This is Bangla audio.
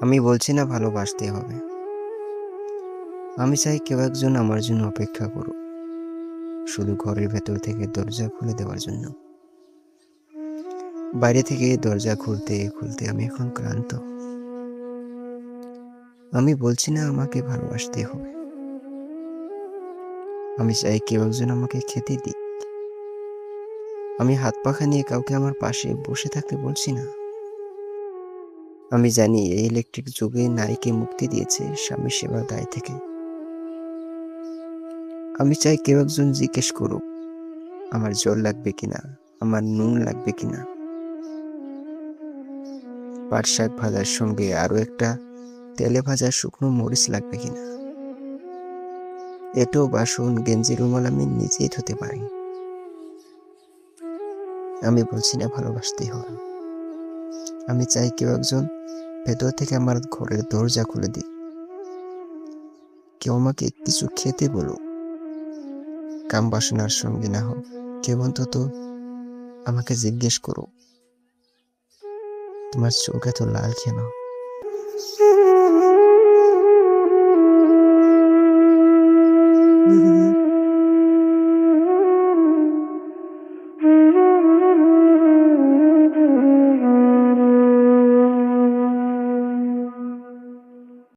আমি বলছি না ভালোবাসতে হবে। আমি চাই কেউ একজন আমার জন্য অপেক্ষা করুক, শুধু ঘরের ভেতর থেকে দরজা খুলে দেওয়ার জন্য। বাইরে থেকে দরজা খুলতে খুলতে আমি এখন ক্লান্ত। আমি বলছি না আমাকে ভালোবাসতে হবে। আমি চাই কেউ একজন আমাকে খেতে দিক। আমি হাত পাখা নিয়ে কাউকে আমার পাশে বসে থাকতে বলছি না। আমি জানি এই ইলেকট্রিক যুগে নারীকে মুক্তি দিয়েছে স্বামী সেবার দায় থেকে। আমি চাই কেউ একজন জিজ্ঞেস করুক আমার জল লাগবে কিনা, আমার নুন লাগবে কিনা, পাট শাক ভাজার সঙ্গে আরো একটা তেলে ভাজা শুকনো মরিচ লাগবে কিনা। এটো বাসন গেঞ্জি রুমাল আমি নিজেই ধুতে পারি। আমি বলছি না ভালোবাসতেই হবে। আমি চাই কেউ একজন ভেতর থেকে আমার ঘরের দরজা খুলে দিক। কেউ আমাকে কিছু খেতে বলুক, কাম বাসনার সঙ্গে না হোক, কেউ অন্তত আমাকে জিজ্ঞেস করো তোমার চোখ এত লাল কেন।